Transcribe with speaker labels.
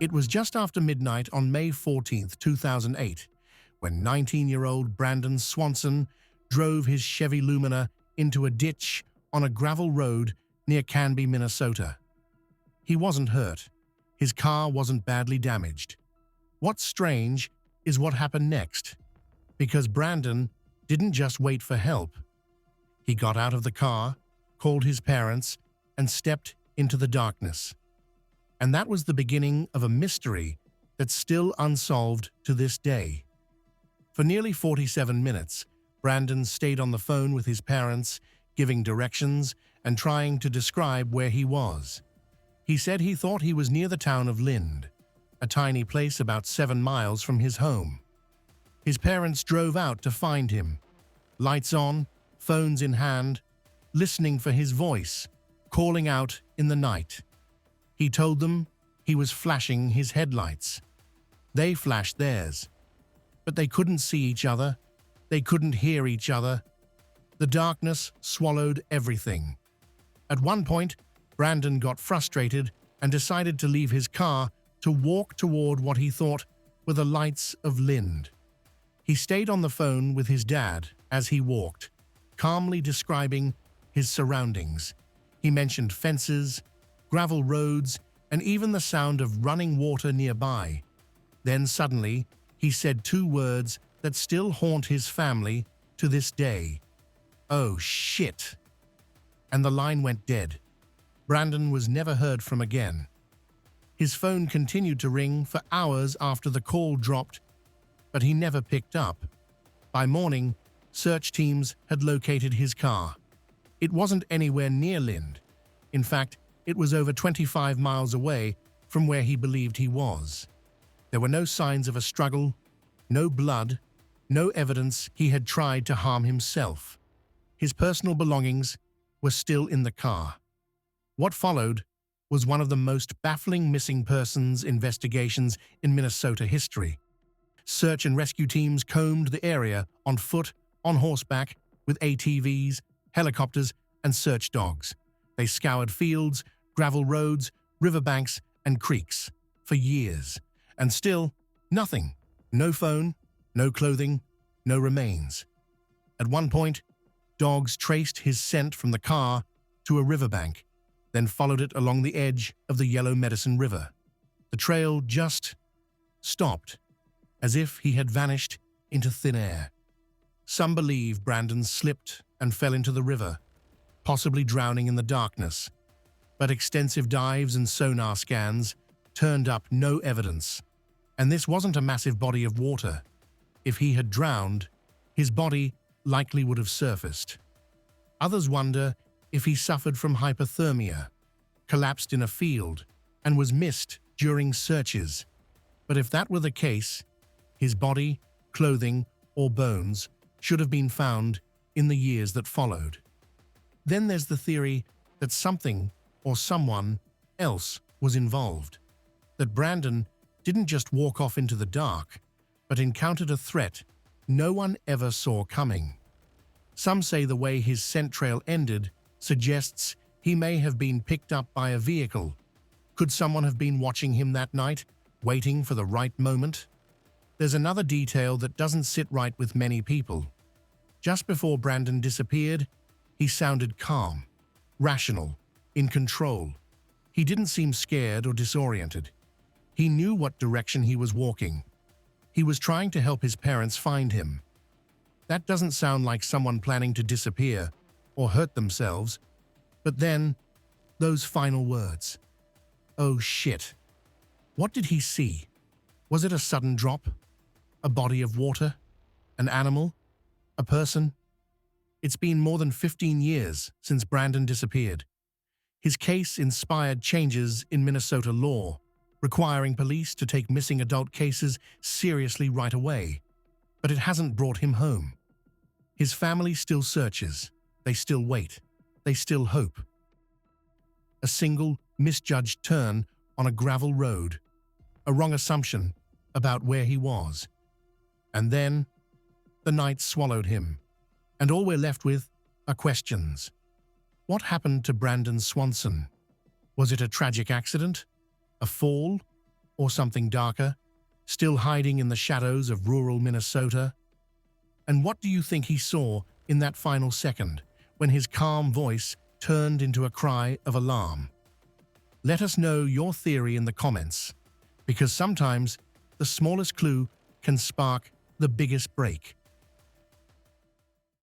Speaker 1: It was just after midnight on May 14th, 2008, when 19-year-old Brandon Swanson drove his Chevy Lumina into a ditch on a gravel road near Canby, Minnesota. He wasn't hurt. His car wasn't badly damaged. What's strange is what happened next, because Brandon didn't just wait for help. He got out of the car, called his parents, and stepped into the darkness. And that was the beginning of a mystery that's still unsolved to this day. For nearly 47 minutes, Brandon stayed on the phone with his parents, giving directions and trying to describe where he was. He said he thought he was near the town of Lind, a tiny place about 7 miles from his home. His parents drove out to find him, lights on, phones in hand, listening for his voice, calling out in the night. He told them he was flashing his headlights. They flashed theirs, but they couldn't see each other. They couldn't hear each other. The darkness swallowed everything. At one point, Brandon got frustrated and decided to leave his car to walk toward what he thought were the lights of Lind. He stayed on the phone with his dad as he walked, calmly describing his surroundings. He mentioned fences, gravel roads, and even the sound of running water nearby. Then suddenly, he said 2 words that still haunt his family to this day. "Oh, shit." And the line went dead. Brandon was never heard from again. His phone continued to ring for hours after the call dropped, but he never picked up. By morning, search teams had located his car. It wasn't anywhere near Lind. In fact, it was over 25 miles away from where he believed he was. There were no signs of a struggle, no blood, no evidence he had tried to harm himself. His personal belongings were still in the car. What followed was one of the most baffling missing persons investigations in Minnesota history. Search and rescue teams combed the area on foot, on horseback, with ATVs, helicopters, and search dogs. They scoured fields, gravel roads, riverbanks, and creeks for years. And still, nothing. No phone, no clothing, no remains. At one point, dogs traced his scent from the car to a riverbank, then followed it along the edge of the Yellow Medicine River. The trail just stopped, as if he had vanished into thin air. Some believe Brandon slipped and fell into the river, possibly drowning in the darkness. But extensive dives and sonar scans turned up no evidence. And this wasn't a massive body of water. If he had drowned, his body likely would have surfaced. Others wonder if he suffered from hypothermia, collapsed in a field, and was missed during searches. But if that were the case, his body, clothing, or bones should have been found in the years that followed. Then there's the theory that something or someone else was involved, that Brandon didn't just walk off into the dark, but encountered a threat no one ever saw coming. Some say the way his scent trail ended suggests he may have been picked up by a vehicle. Could someone have been watching him that night, waiting for the right moment? There's another detail that doesn't sit right with many people. Just before Brandon disappeared, he sounded calm, rational, in control. He didn't seem scared or disoriented. He knew what direction he was walking. He was trying to help his parents find him. That doesn't sound like someone planning to disappear or hurt themselves. But then, those final words. Oh shit. What did he see? Was it a sudden drop? A body of water? An animal? A person? It's been more than 15 years since Brandon disappeared. His case inspired changes in Minnesota law, requiring police to take missing adult cases seriously right away. But it hasn't brought him home. His family still searches. They still wait. They still hope. A single, misjudged turn on a gravel road. A wrong assumption about where he was. And then, the night swallowed him. And all we're left with are questions. What happened to Brandon Swanson? Was it a tragic accident? A fall? or something darker, still hiding in the shadows of rural Minnesota? And what do you think he saw in that final second, when his calm voice turned into a cry of alarm? Let us know your theory in the comments, because sometimes the smallest clue can spark the biggest break.